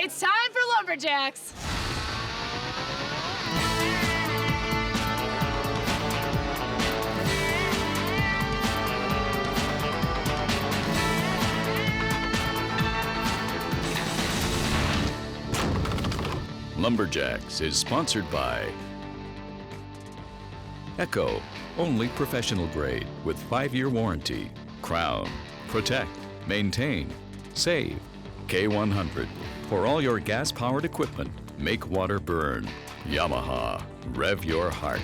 It's time for Lumberjacks. Lumberjacks is sponsored by Echo, only professional grade with 5-year warranty. Crown, protect, maintain, save. K100, for all your gas-powered equipment, make water burn. Yamaha, rev your heart.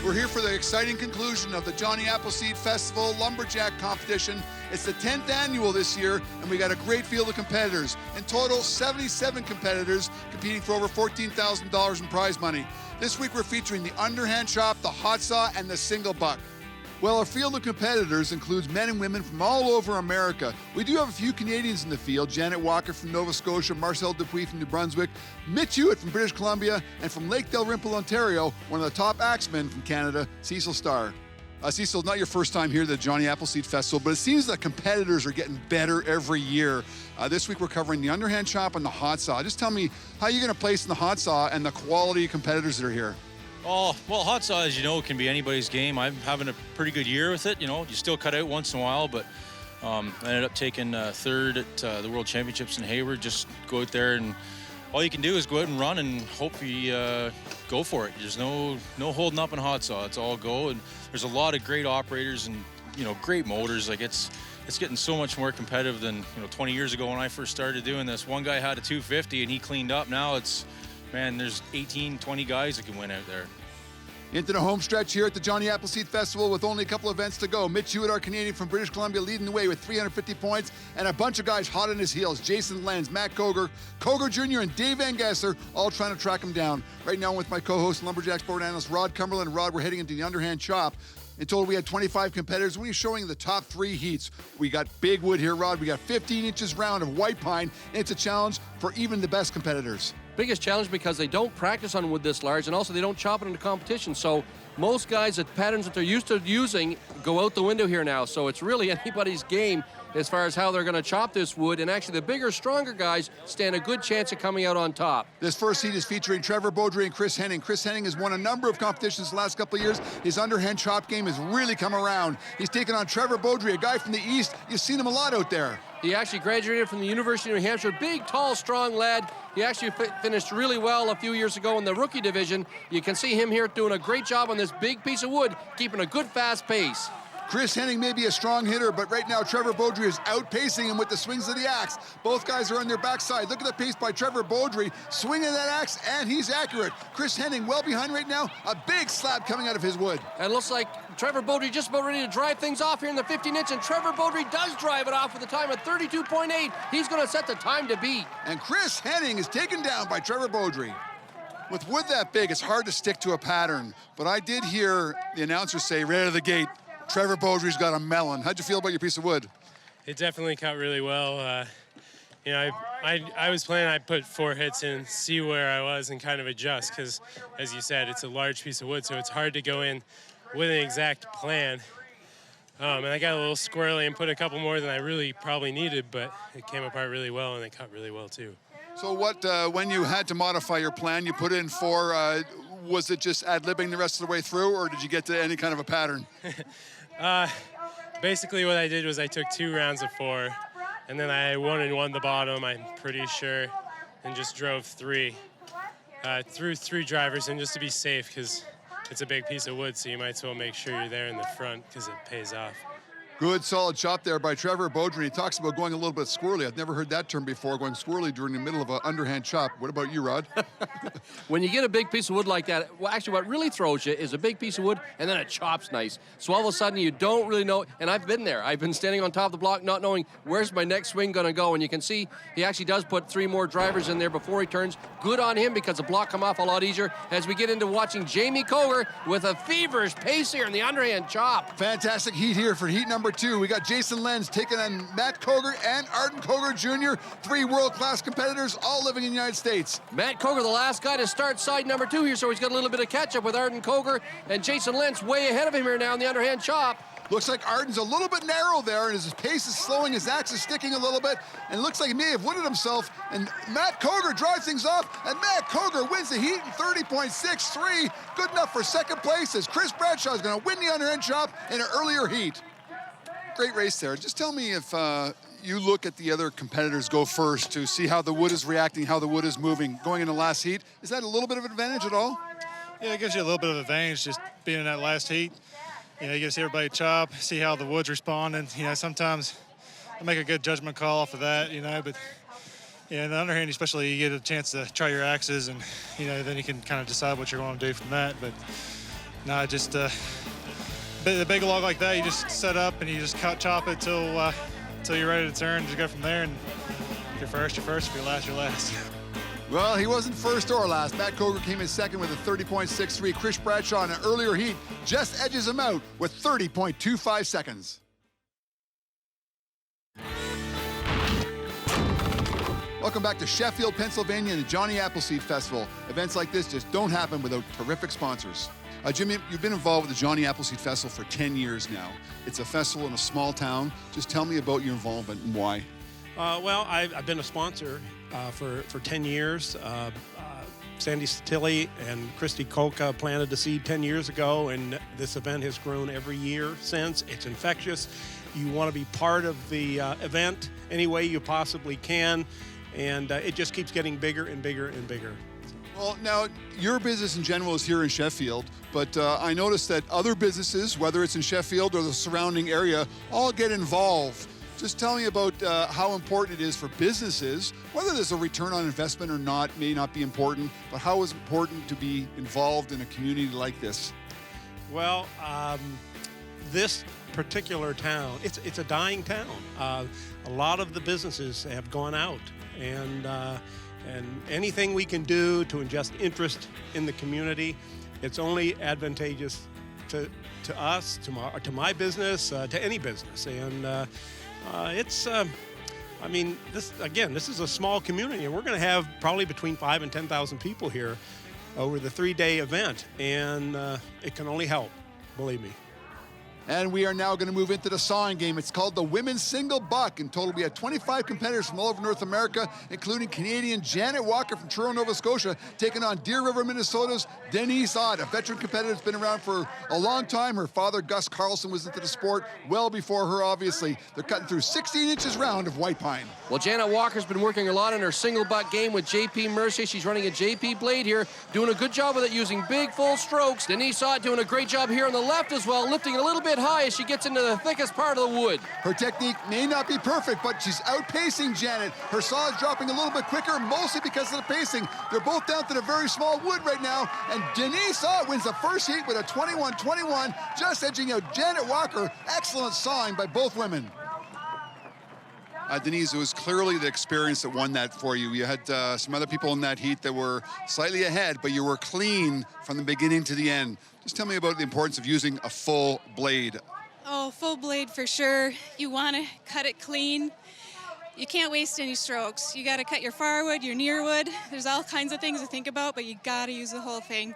We're here for the exciting conclusion of the Johnny Appleseed Festival Lumberjack Competition. It's the 10th annual this year, and we got a great field of competitors. In total, 77 competitors competing for over $14,000 in prize money. This week, we're featuring the Underhand Chop, the Hot Saw, and the Single Buck. Well, our field of competitors includes men and women from all over America. We do have a few Canadians in the field: Janet Walker from Nova Scotia, Marcel Dupuis from New Brunswick, Mitch Hewitt from British Columbia, and from Lake Dalrymple, Ontario, one of the top axemen from Canada, Cecil Starr. Cecil, not your first time here at the Johnny Appleseed Festival, but it seems that competitors are getting better every year. This week we're covering the Underhand Chop and the Hot Saw. Just tell me how you're going to place in the Hot Saw and the quality of competitors that are here. Oh, well, hot saw, as you know, can be anybody's game. I'm having a pretty good year with it. You know, you still cut out once in a while, but I ended up taking third at the World Championships in Hayward. Just go out there, and all you can do is go out and run and hope you go for it. There's no holding up in hot saw. It's all go, and there's a lot of great operators and, you know, great motors. Like, it's getting so much more competitive than, 20 years ago when I first started doing this. One guy had a 250 and he cleaned up. Now there's 18, 20 guys that can win out there. Into the home stretch here at the Johnny Appleseed Festival with only a couple events to go. Mitch Hewitt, our Canadian from British Columbia, leading the way with 350 points, and a bunch of guys hot on his heels. Jason Lenz, Matt Koger Jr., and Dave Van Gasser, all trying to track him down. Right now I'm with my co-host, Lumberjack sport analyst Rod Cumberland. Rod, we're heading into the Underhand Chop. In total, we had 25 competitors. We're showing the top 3 heats. We got big wood here, Rod. We got 15 inches round of white pine. It's a challenge for even the best competitors. Biggest challenge because they don't practice on wood this large, and also they don't chop it into competition. So most guys, the patterns that they're used to using go out the window here now. So it's really anybody's game as far as how they're going to chop this wood. And actually, the bigger, stronger guys stand a good chance of coming out on top. This first heat is featuring Trevor Beaudry and Chris Henning. Chris Henning has won a number of competitions the last couple of years. His underhand chop game has really come around. He's taken on Trevor Beaudry, a guy from the East. You've seen him a lot out there. He actually graduated from the University of New Hampshire. Big, tall, strong lad. He actually finished really well a few years ago in the rookie division. You can see him here doing a great job on this big piece of wood, keeping a good, fast pace. Chris Henning may be a strong hitter, but right now Trevor Beaudry is outpacing him with the swings of the axe. Both guys are on their backside. Look at the pace by Trevor Beaudry, swinging that axe, and he's accurate. Chris Henning well behind right now, a big slab coming out of his wood. And it looks like Trevor Beaudry just about ready to drive things off here in the 15-inch, and Trevor Beaudry does drive it off with a time of 32.8. He's going to set the time to beat. And Chris Henning is taken down by Trevor Beaudry. With wood that big, it's hard to stick to a pattern, but I did hear the announcer say right out of the gate, Trevor Beaudry's got a melon. How'd you feel about your piece of wood? It definitely cut really well. I was planning I'd put 4 hits in, see where I was, and kind of adjust, because, as you said, it's a large piece of wood, so it's hard to go in with an exact plan. And I got a little squirrely and put a couple more than I really probably needed, but it came apart really well, and it cut really well, too. So when you had to modify your plan, you put in 4, was it just ad-libbing the rest of the way through, or did you get to any kind of a pattern? Basically what I did was I took 2 rounds of 4, and then I won the bottom, I'm pretty sure, and just drove 3. Threw 3 drivers in just to be safe, because it's a big piece of wood, so you might as well make sure you're there in the front, because it pays off. Good, solid chop there by Trevor Beaudry. He talks about going a little bit squirrely. I've never heard that term before, going squirrely during the middle of an underhand chop. What about you, Rod? When you get a big piece of wood like that, well, actually what really throws you is a big piece of wood, and then it chops nice. So all of a sudden you don't really know, and I've been there. I've been standing on top of the block not knowing where's my next swing going to go, and you can see he actually does put 3 more drivers in there before he turns. Good on him, because the block come off a lot easier as we get into watching Jamie Koger with a feverish pace here in the underhand chop. Fantastic heat here for heat number 2. We got Jason Lenz taking on Matt Koger and Arden Koger Jr., 3 world-class competitors, all living in the United States. Matt Koger, the last guy to start side number 2 here, so he's got a little bit of catch-up with Arden Koger, and Jason Lentz way ahead of him here now in the underhand chop. Looks like Arden's a little bit narrow there, and his pace is slowing, his axe is sticking a little bit, and it looks like he may have wounded himself, and Matt Koger drives things off, and Matt Koger wins the heat in 30.63, good enough for second place, as Chris Bradshaw is going to win the underhand chop in an earlier heat. Great race there. Just tell me if you look at the other competitors go first to see how the wood is reacting, how the wood is moving, going in the last heat. Is that a little bit of an advantage at all? Yeah, it gives you a little bit of advantage just being in that last heat. You know, you get to see everybody chop, see how the wood's responding. You know, sometimes I make a good judgment call off of that, you know, but yeah, in the underhand especially, you get a chance to try your axes, and, you know, then you can kind of decide what you're going to do from that. But no, just the big log like that, you just set up and you just chop it till you're ready to turn. Just go from there, and if you're first, you're first. If you're last, you're last. Well, he wasn't first or last. Matt Koger came in second with a 30.63. Chris Bradshaw in an earlier heat just edges him out with 30.25 seconds. Welcome back to Sheffield, Pennsylvania and the Johnny Appleseed Festival. Events like this just don't happen without terrific sponsors. Jimmy, you've been involved with the Johnny Appleseed Festival for 10 years now. It's a festival in a small town. Just tell me about your involvement and why. Well, I've been a sponsor for 10 years. Sandy Tilly and Christy Kolka planted the seed 10 years ago, and this event has grown every year since. It's infectious. You want to be part of the event any way you possibly can, and it just keeps getting bigger and bigger and bigger. Well, now, your business in general is here in Sheffield, but I noticed that other businesses, whether it's in Sheffield or the surrounding area, all get involved. Just tell me about how important it is for businesses, whether there's a return on investment or not, may not be important, but how is it important to be involved in a community like this? Well, this particular town, it's a dying town. A lot of the businesses have gone out, and anything we can do to ingest interest in the community, it's only advantageous to us, to my business, to any business. And I mean, this is a small community, and we're going to have probably between 5,000 and 10,000 people here over the 3-day event, and it can only help, believe me. And we are now going to move into the sawing game. It's called the Women's Single Buck. In total, we had 25 competitors from all over North America, including Canadian Janet Walker from Toronto, Nova Scotia, taking on Deer River, Minnesota's Denise Ott, a veteran competitor that's been around for a long time. Her father, Gus Carlson, was into the sport well before her, obviously. They're cutting through 16 inches round of white pine. Well, Janet Walker's been working a lot on her single buck game with JP Mercier. She's running a JP blade here, doing a good job with it, using big, full strokes. Denise Ott doing a great job here on the left as well, lifting a little bit high as she gets into the thickest part of the wood. Her technique may not be perfect, but she's outpacing Janet. Her saw is dropping a little bit quicker, mostly because of the pacing. They're both down to the very small wood right now, and Denise Ott wins the first heat with a 21-21, just edging out Janet Walker. Excellent sawing by both women. Denise, it was clearly the experience that won that for you. You had some other people in that heat that were slightly ahead, but you were clean from the beginning to the end. Just tell me about the importance of using a full blade. Oh, full blade for sure. You want to cut it clean. You can't waste any strokes. You got to cut your far wood, your near wood. There's all kinds of things to think about, but you got to use the whole thing.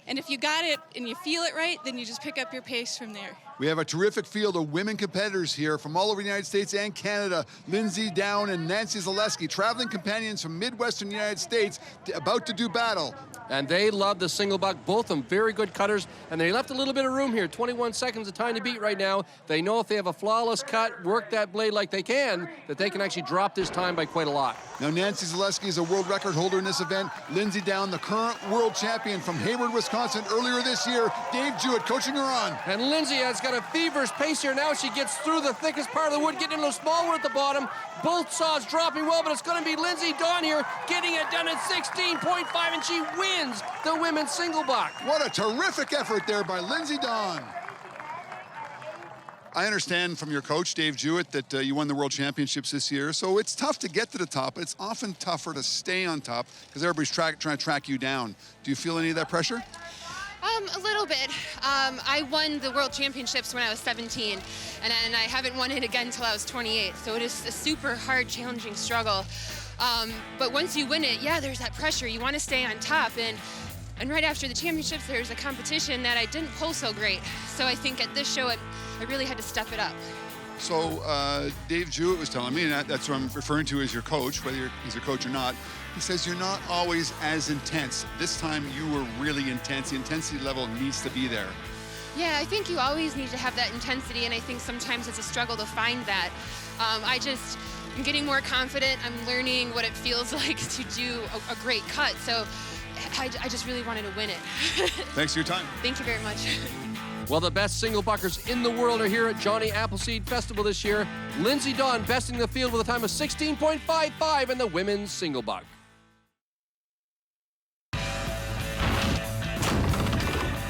And if you got it and you feel it right, then you just pick up your pace from there. We have a terrific field of women competitors here from all over the United States and Canada. Lindsay Down and Nancy Zaleski, traveling companions from Midwestern United States, about to do battle. And they love the single buck, both of them very good cutters, and they left a little bit of room here. 21 seconds of time to beat right now. They know if they have a flawless cut, work that blade like they can, that they can actually drop this time by quite a lot. Now, Nancy Zaleski is a world record holder in this event. Lindsay Down, the current world champion from Hayward, Wisconsin, earlier this year. Dave Jewett coaching her on. And Lindsay has got a feverish pace here now. She gets through the thickest part of the wood, getting into the small wood at the bottom. Both saws dropping well, but it's going to be Lindsay Dawn here getting it done at 16.5, and she wins the women's single buck. What a terrific effort there by Lindsay Dawn. I understand from your coach, Dave Jewett, that you won the World Championships this year, so it's tough to get to the top. It's often tougher to stay on top because everybody's trying to track you down. Do you feel any of that pressure? A little bit. I won the World Championships when I was 17, and I haven't won it again until I was 28. So it is a super hard, challenging struggle. But once you win it, yeah, there's that pressure. You want to stay on top, and right after the championships, there's a competition that I didn't pull so great. So I think at this show, I really had to step it up. So Dave Jewett was telling me, and that's what I'm referring to as your coach, whether he's your coach or not. He says you're not always as intense. This time you were really intense. The intensity level needs to be there. Yeah, I think you always need to have that intensity, and I think sometimes it's a struggle to find that. I'm getting more confident. I'm learning what it feels like to do a great cut. So I just really wanted to win it. Thanks for your time. Thank you very much. Well, the best single buckers in the world are here at Johnny Appleseed Festival this year. Lindsay Dawn besting the field with a time of 16.55 in the women's single buck.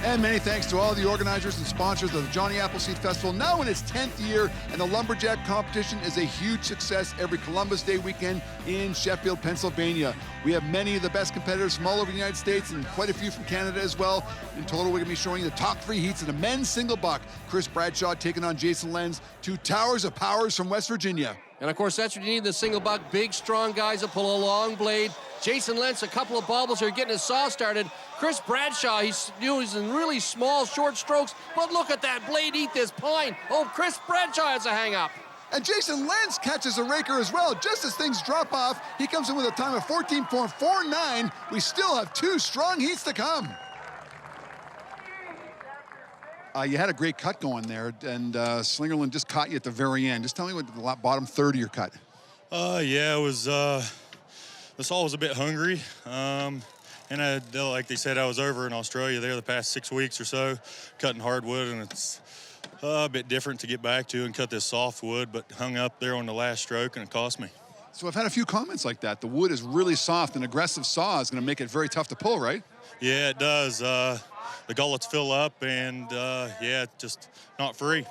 And many thanks to all the organizers and sponsors of the Johnny Appleseed Festival, now in its 10th year, and the Lumberjack competition is a huge success every Columbus Day weekend in Sheffield, Pennsylvania. We have many of the best competitors from all over the United States and quite a few from Canada as well. In total, we're going to be showing you the top 3 heats in the men's single buck. Chris Bradshaw taking on Jason Lenz, 2 towers of powers from West Virginia. And of course, that's what you need in the single buck. Big, strong guys that pull a long blade. Jason Lentz, a couple of bobbles here, getting his saw started. Chris Bradshaw, he's in really small, short strokes, but look at that blade eat this pine. Oh, Chris Bradshaw has a hang-up. And Jason Lentz catches a raker as well. Just as things drop off, he comes in with a time of 14.49. We still have 2 strong heats to come. You had a great cut going there, and Slingerland just caught you at the very end. Just tell me what the bottom third of your cut. Yeah, it was, the saw was a bit hungry. And like they said, I was over in Australia there the past 6 weeks or so, cutting hardwood, and it's a bit different to get back to and cut this softwood, but hung up there on the last stroke, and it cost me. So I've had a few comments like that. The wood is really soft. An aggressive saw is going to make it very tough to pull, right? Yeah, it does. The gullets fill up, and yeah, just not free.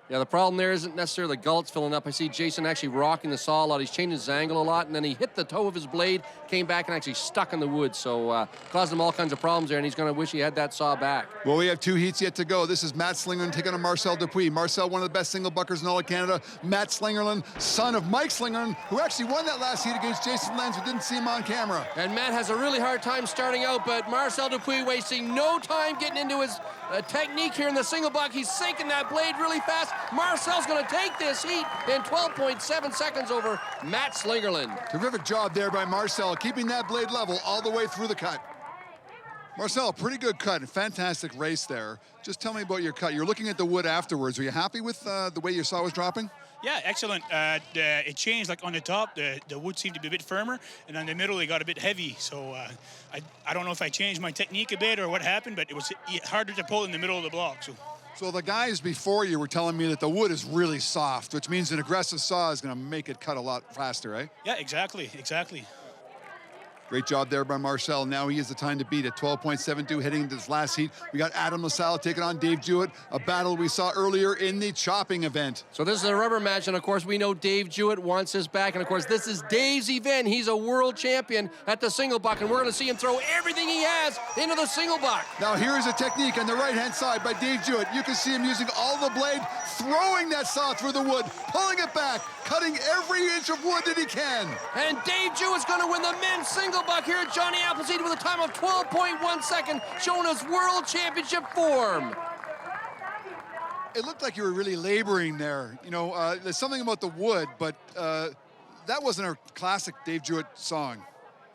Yeah, the problem there isn't necessarily the gullets filling up. I see Jason actually rocking the saw a lot. He's changing his angle a lot, and then he hit the toe of his blade, came back and actually stuck in the wood. So caused him all kinds of problems there, and he's going to wish he had that saw back. Well, we have 2 heats yet to go. This is Matt Slingerland taking on Marcel Dupuis. Marcel, one of the best single buckers in all of Canada. Matt Slingerland, son of Mike Slingerland, who actually won that last heat against Jason Lenz. We didn't see him on camera. And Matt has a really hard time starting out, but Marcel Dupuis wasting no time getting into his technique here in the single buck. He's sinking that blade really fast. Marcel's going to take this heat in 12.7 seconds over Matt Slingerland. Terrific job there by Marcel, keeping that blade level all the way through the cut. Marcel, pretty good cut, a fantastic race there. Just tell me about your cut. You're looking at the wood afterwards. Were you happy with the way your saw was dropping? Yeah, excellent. It changed, like on the top, the wood seemed to be a bit firmer, and on the middle it got a bit heavy. So I don't know if I changed my technique a bit or what happened, but it was harder to pull in the middle of the block. So the guys before you were telling me that the wood is really soft, which means an aggressive saw is going to make it cut a lot faster, right? Yeah, exactly. Great job there by Marcel. Now he has the time to beat at 12.72 heading into this last heat. We got Adam LaSalle taking on Dave Jewett, a battle we saw earlier in the chopping event. So this is a rubber match, and of course we know Dave Jewett wants his back, and of course this is Dave's event. He's a world champion at the single buck, and we're going to see him throw everything he has into the single buck. Now here's a technique on the right-hand side by Dave Jewett. You can see him using all the blade, throwing that saw through the wood, pulling it back, cutting every inch of wood that he can. And Dave Jewett's going to win the men's single buck here at Johnny Appleseed with a time of 12.1 seconds, showing his world championship form. It looked like you were really laboring there. You know, there's something about the wood, but that wasn't a classic Dave Jewett song.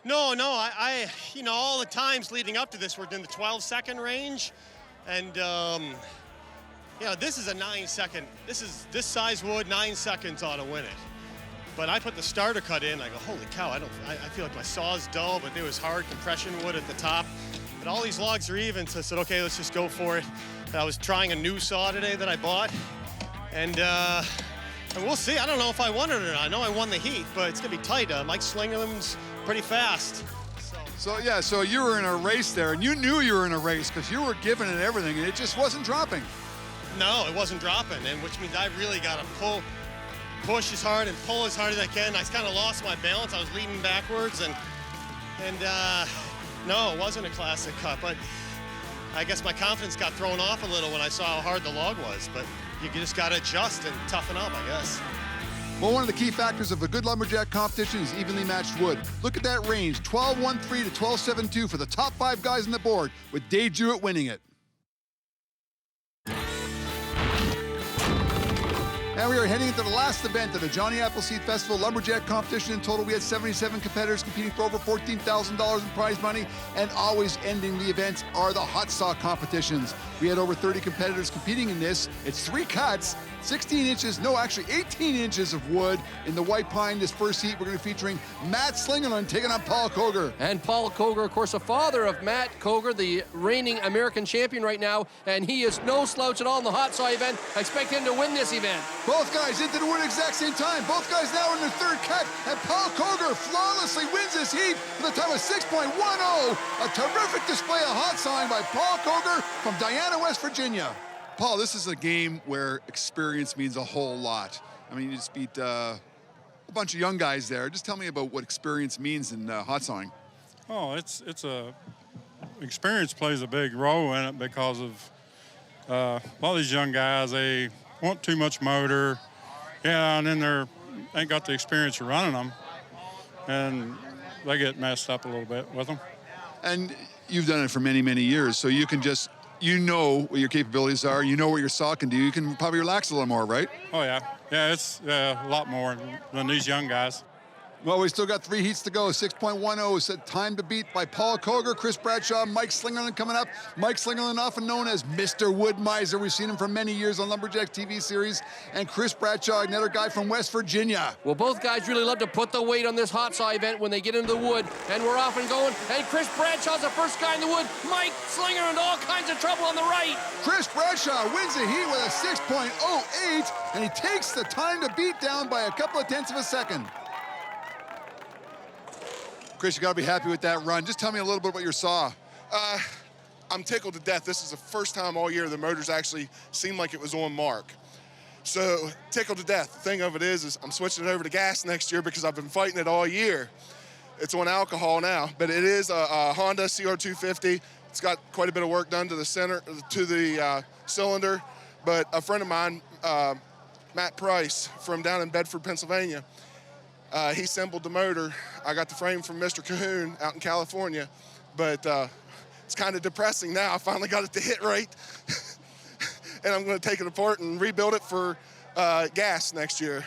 No, I you know, all the times leading up to this were in the 12-second range, and you know, this is a 9-second. This size wood, 9 seconds ought to win it. But I put the starter cut in. I go, holy cow! I feel like my saw's dull, but there was hard compression wood at the top. But all these logs are even, so I said, okay, let's just go for it. I was trying a new saw today that I bought, and we'll see. I don't know if I won it or not. I know I won the heat, but it's gonna be tight. Mike Slingerland's pretty fast. So you were in a race there, and you knew you were in a race because you were giving it everything, and it just wasn't dropping. No, it wasn't dropping, and which means I really got to push as hard and pull as hard as I can. I kind of lost my balance. I was leaning backwards, and no, it wasn't a classic cut, but I guess my confidence got thrown off a little when I saw how hard the log was. But you just got to adjust and toughen up, I guess. Well, one of the key factors of a good lumberjack competition is evenly matched wood. Look at that range, 12-1-3 to 12-7-2 for the top 5 guys on the board, with Dave Jewett winning it. And we are heading into the last event of the Johnny Appleseed Festival Lumberjack Competition. In total, we had 77 competitors competing for over $14,000 in prize money. And always ending the events are the hot saw competitions. We had over 30 competitors competing in this. It's 3 cuts, 16 inches, no, actually 18 inches of wood in the white pine. This first heat, we're going to be featuring Matt Slingerland taking on Paul Koger. And Paul Koger, of course, the father of Matt Koger, the reigning American champion right now, and he is no slouch at all in the hot saw event. I expect him to win this event. Both guys into the wood at the exact same time. Both guys now in their third cut, and Paul Koger flawlessly wins this heat with a time of 6.10. A terrific display of hot sawing by Paul Koger from Diana, West Virginia. Paul, this is a game where experience means a whole lot. I mean, you just beat a bunch of young guys there. Just tell me about what experience means in hot sawing. Oh, it's experience plays a big role in it because of a lot of these young guys, they want too much motor, and then they ain't got the experience of running them, and they get messed up a little bit with them. And you've done it for many, many years, so you can just, you know what your capabilities are, you know what your saw can do, you can probably relax a little more, right? Oh, yeah. Yeah, it's a lot more than these young guys. Well, we still got 3 heats to go. 6.10 is time to beat by Paul Koger, Chris Bradshaw, Mike Slingerland coming up. Mike Slingerland, often known as Mr. Wood Miser. We've seen him for many years on Lumberjack TV series. And Chris Bradshaw, another guy from West Virginia. Well, both guys really love to put the weight on this hot saw event when they get into the wood, and we're off and going. And Chris Bradshaw's the first guy in the wood. Mike Slingerland, all kinds of trouble on the right. Chris Bradshaw wins the heat with a 6.08, and he takes the time to beat down by a couple of tenths of a second. Chris, you got to be happy with that run. Just tell me a little bit about your saw. I'm tickled to death. This is the first time all year the motors actually seemed like it was on mark. So tickled to death. The thing of it is I'm switching it over to gas next year because I've been fighting it all year. It's on alcohol now, but it is a Honda CR250. It's got quite a bit of work done to the center, to the cylinder. But a friend of mine, Matt Price from down in Bedford, Pennsylvania, he assembled the motor. I got the frame from Mr. Cahoon out in California, but it's kind of depressing now. I finally got it to hit right, and I'm going to take it apart and rebuild it for gas next year.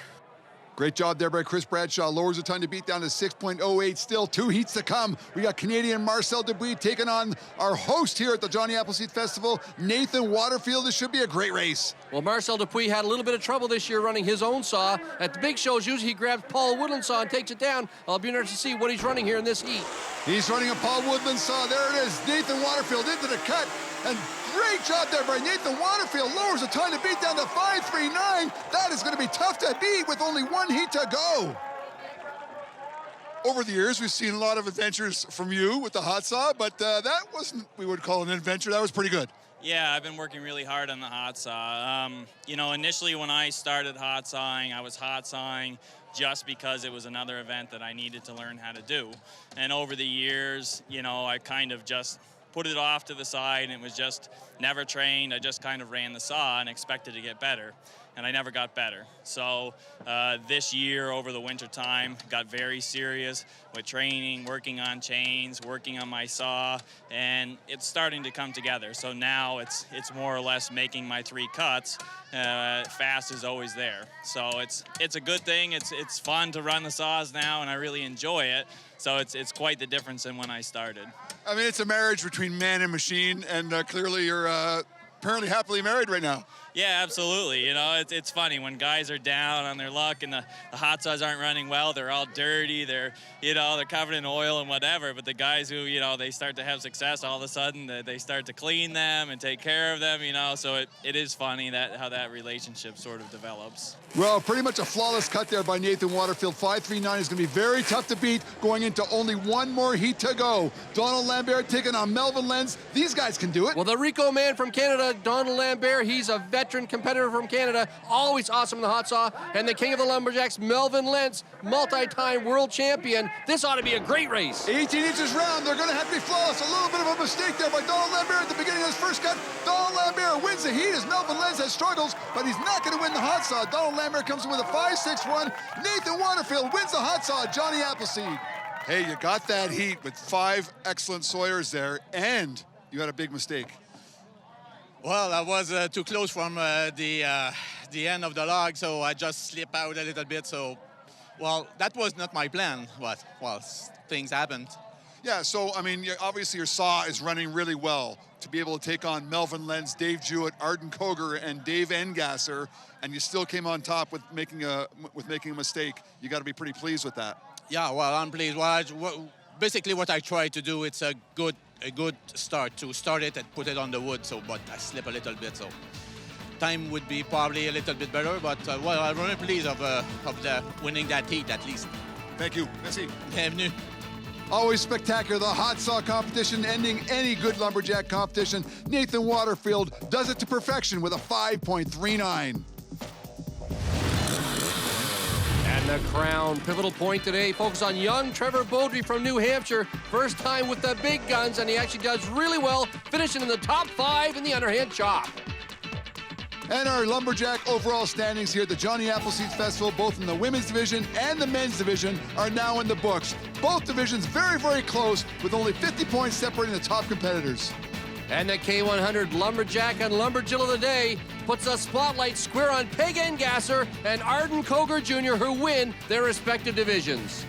Great job there by Chris Bradshaw. Lowers the time to beat down to 6.08. Still 2 heats to come. We got Canadian Marcel Dubuis taking on our host here at the Johnny Appleseed Festival, Nathan Waterfield. This should be a great race. Well, Marcel Dupuis had a little bit of trouble this year running his own saw. At the big shows, usually he grabs Paul Woodland's saw and takes it down. I'll be interested to see what he's running here in this heat. He's running a Paul Woodland saw. There it is. Nathan Waterfield into the cut. And great job there by Nathan Waterfield. Lowers the time to beat down to 5.39. That is going to be tough to beat with only 1 heat to go. Over the years, we've seen a lot of adventures from you with the hot saw, but that wasn't, we would call an adventure. That was pretty good. Yeah, I've been working really hard on the hot saw. You know, initially when I started hot sawing, I was hot sawing just because it was another event that I needed to learn how to do. And over the years, you know, I kind of just put it off to the side, and it was just never trained. I just kind of ran the saw and expected to get better, and I never got better. So this year, over the winter time, got very serious with training, working on chains, working on my saw, and it's starting to come together. So now it's more or less making my 3 cuts. Fast is always there. So it's a good thing. It's fun to run the saws now, and I really enjoy it. So it's quite the difference than when I started. I mean, it's a marriage between man and machine, and clearly you're apparently happily married right now. Yeah, absolutely. You know, it's funny when guys are down on their luck and the hot saws aren't running well. They're all dirty. They're covered in oil and whatever. But the guys who, they start to have success, all of a sudden they start to clean them and take care of them. So it is funny how that relationship sort of develops. Well, pretty much a flawless cut there by Nathan Waterfield. 5.39 is going to be very tough to beat going into only 1 more heat to go. Donald Lambert taking on Melvin Lenz. These guys can do it. Well, the Rico man from Canada Donald Lambert. He's a veteran competitor from Canada, always awesome in the hot saw. And the king of the lumberjacks, Melvin Lentz, multi-time world champion. This ought to be a great race. 18 inches round, they're gonna have to be flawless. A little bit of a mistake there by Donald Lambert at the beginning of his first cut. Donald Lambert wins the heat as Melvin Lentz has struggles, but he's not gonna win the hot saw. Donald Lambert comes in with a 5.61. Nathan Waterfield wins the hot saw, Johnny Appleseed. Hey, you got that heat with 5 excellent sawyers there, and you had a big mistake. Well, I was too close from the end of the log, so I just slipped out a little bit. So, well, that was not my plan, but, well, things happened. Yeah, so, I mean, obviously your saw is running really well to be able to take on Melvin Lentz, Dave Jewett, Arden Koger, and Dave Engasser, and you still came on top with making a mistake. You got to be pretty pleased with that. Yeah, well, I'm pleased. Well, basically what I tried to do, it's a good start to start it and put it on the wood. So, but I slip a little bit. So, time would be probably a little bit better. But well, I'm really pleased of winning that heat at least. Thank you. Merci. Bienvenue. Always spectacular, the hot saw competition ending any good lumberjack competition. Nathan Waterfield does it to perfection with a 5.39. And the crown pivotal point today focused on young Trevor Beaudry from New Hampshire. First time with the big guns, and he actually does really well, finishing in the top 5 in the Underhand Chop. And our lumberjack overall standings here at the Johnny Appleseed Festival, both in the women's division and the men's division, are now in the books. Both divisions very, very close, with only 50 points separating the top competitors. And the K100 Lumberjack and Lumberjill of the day puts a spotlight square on Peg Engasser and Arden Koger Jr., who win their respective divisions.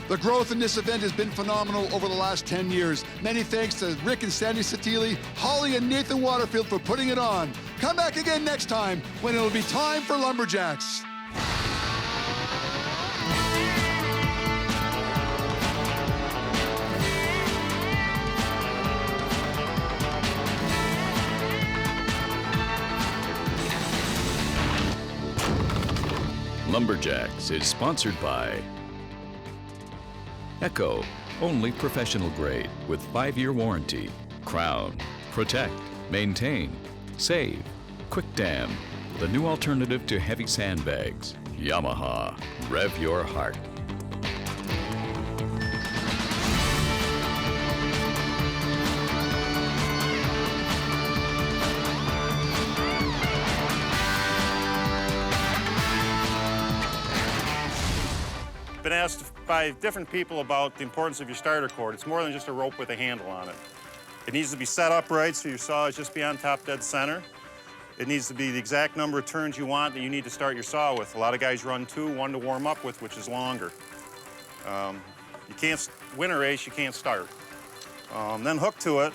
The growth in this event has been phenomenal over the last 10 years. Many thanks to Rick and Sandy Satili, Holly and Nathan Waterfield for putting it on. Come back again next time when it'll be time for Lumberjacks. Lumberjacks is sponsored by Echo, only professional grade with 5-year warranty. Crown, protect, maintain, save. Quick Dam, the new alternative to heavy sandbags. Yamaha, rev your heart. Been asked by different people about the importance of your starter cord. It's more than just a rope with a handle on it. It needs to be set up right so your saw is just beyond top dead center. It needs to be the exact number of turns you want that you need to start your saw with. A lot of guys run 2, 1 to warm up with, which is longer. You can't win a race, you can't start. Then hooked to it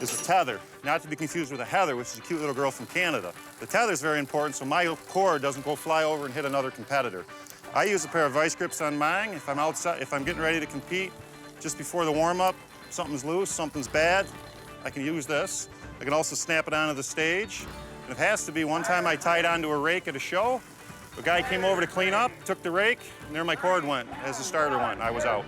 is a tether, not to be confused with a heather, which is a cute little girl from Canada. The tether is very important so my cord doesn't go fly over and hit another competitor. I use a pair of vice grips on mine. If I'm outside, if I'm getting ready to compete, just before the warm-up, something's loose, something's bad, I can use this. I can also snap it onto the stage. And it has to be. One time I tied onto a rake at a show. A guy came over to clean up, took the rake, and there my cord went as the starter went. I was out.